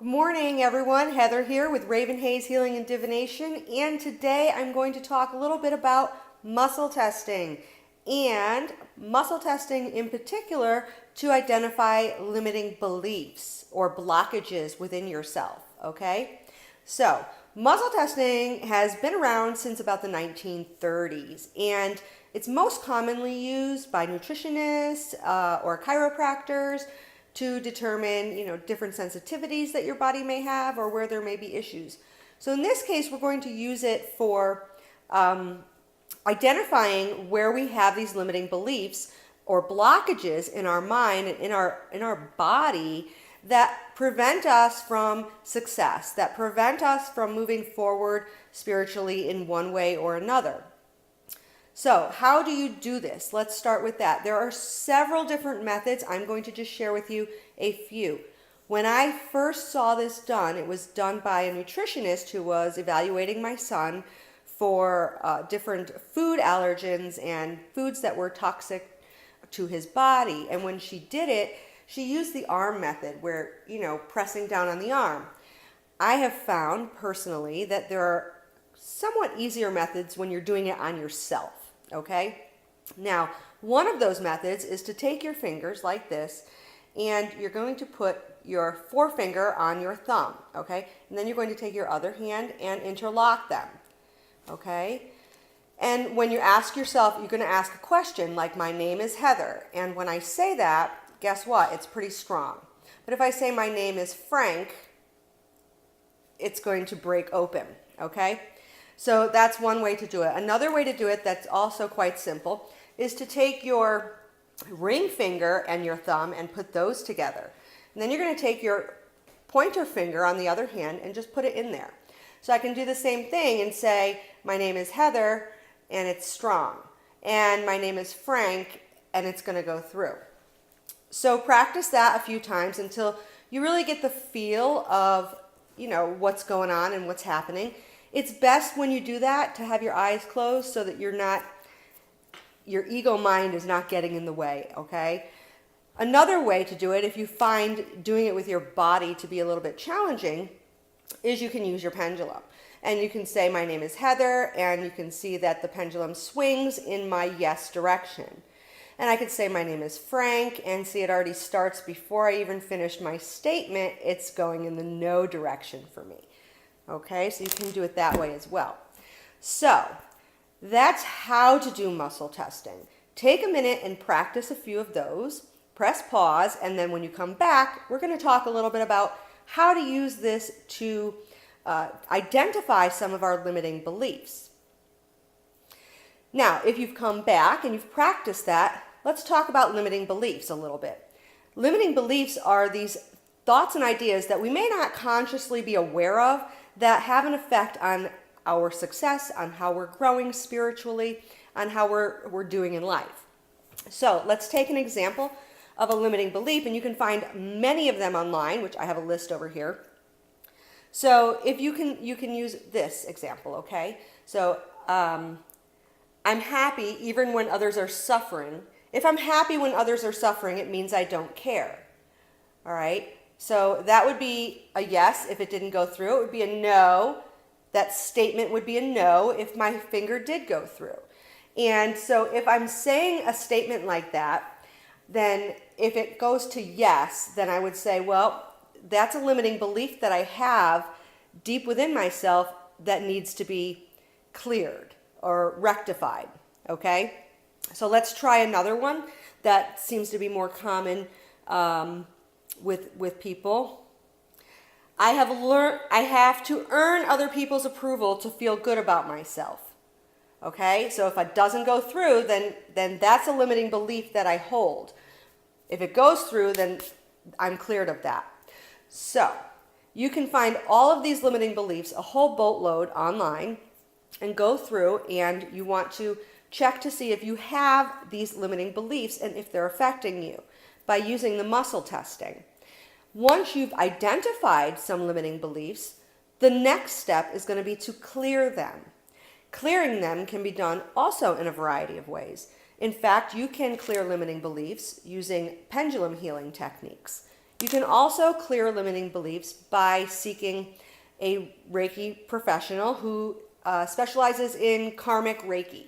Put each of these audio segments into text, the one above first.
Good morning, everyone. Heather here with Raven Hayes Healing and Divination, and today I'm going to talk a little bit about muscle testing, and muscle testing in particular to identify limiting beliefs or blockages within yourself, okay? So, muscle testing has been around since about the 1930s, and it's most commonly used by nutritionists or chiropractors to determine, different sensitivities that your body may have or where there may be issues. So in this case, we're going to use it for identifying where we have these limiting beliefs or blockages in our mind and in our body that prevent us from success, that prevent us from moving forward spiritually in one way or another. So how do you do this? Let's start with that. There are several different methods. I'm going to just share with you a few. When I first saw this done, it was done by a nutritionist who was evaluating my son for different food allergens and foods that were toxic to his body. And when she did it, she used the arm method where, pressing down on the arm. I have found personally that there are somewhat easier methods when you're doing it on yourself. Okay? Now, one of those methods is to take your fingers like this, and you're going to put your forefinger on your thumb, okay? And then you're going to take your other hand and interlock them, okay? And when you ask yourself, you're going to ask a question like, my name is Heather. And when I say that, guess what? It's pretty strong. But if I say my name is Frank, it's going to break open, okay? So that's one way to do it. Another way to do it that's also quite simple is to take your ring finger and your thumb and put those together. And then you're going to take your pointer finger on the other hand and just put it in there. So I can do the same thing and say, my name is Heather, and it's strong. And my name is Frank, and it's going to go through. So practice that a few times until you really get the feel of, what's going on and what's happening. It's best when you do that to have your eyes closed so that your ego mind is not getting in the way, okay? Another way to do it, if you find doing it with your body to be a little bit challenging, is you can use your pendulum. And you can say, my name is Heather, and you can see that the pendulum swings in my yes direction. And I could say, my name is Frank, and see it already starts before I even finished my statement, it's going in the no direction for me. Okay, so you can do it that way as well. So that's how to do muscle testing. Take a minute and practice a few of those. Press pause, and then when you come back, we're going to talk a little bit about how to use this to identify some of our limiting beliefs. Now, if you've come back and you've practiced that, let's talk about limiting beliefs a little bit. Limiting beliefs are these thoughts and ideas that we may not consciously be aware of that have an effect on our success, on how we're growing spiritually, on how we're doing in life. So let's take an example of a limiting belief, and you can find many of them online, which I have a list over here. So if you can use this example, okay? So I'm happy even when others are suffering. If I'm happy when others are suffering, it means I don't care. All right? So that would be a yes if it didn't go through. It would be a no. That statement would be a no if my finger did go through. And so if I'm saying a statement like that, then if it goes to yes, then I would say, well, that's a limiting belief that I have deep within myself that needs to be cleared or rectified, okay? So let's try another one that seems to be more common with people. I have to earn other people's approval to feel good about myself. Okay, so if it doesn't go through, then that's a limiting belief that I hold. If it goes through, then I'm cleared of that. So you can find all of these limiting beliefs, a whole boatload online, and go through, and you want to check to see if you have these limiting beliefs and if they're affecting you by using the muscle testing. Once you've identified some limiting beliefs, the next step is going to be to clear them. Clearing them can be done also in a variety of ways. In fact, you can clear limiting beliefs using pendulum healing techniques. You can also clear limiting beliefs by seeking a Reiki professional who specializes in karmic Reiki.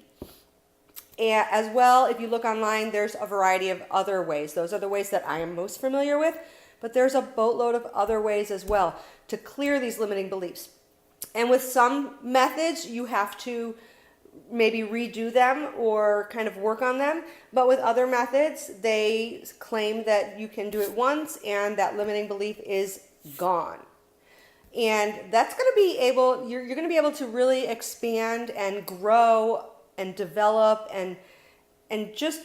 And as well, if you look online, there's a variety of other ways. Those are the ways that I am most familiar with, but there's a boatload of other ways as well to clear these limiting beliefs. And with some methods, you have to maybe redo them or kind of work on them. But with other methods, they claim that you can do it once and that limiting belief is gone. And that's going to be able, you're going to be able to really expand and grow and develop and just,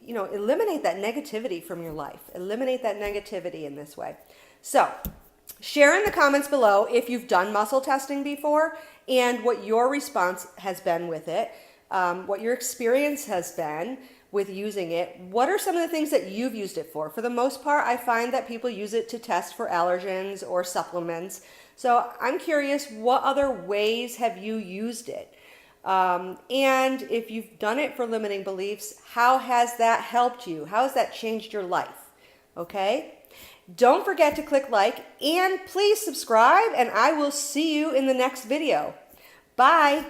you know, eliminate that negativity from your life. Eliminate that negativity in this way. So share in the comments below if you've done muscle testing before and what your response has been with it, what your experience has been with using it. What are some of the things that you've used it for? For the most part, I find that people use it to test for allergens or supplements. So I'm curious, what other ways have you used it? And if you've done it for limiting beliefs, how has that helped you? How has that changed your life? Okay? Don't forget to click like and please subscribe, and I will see you in the next video. Bye.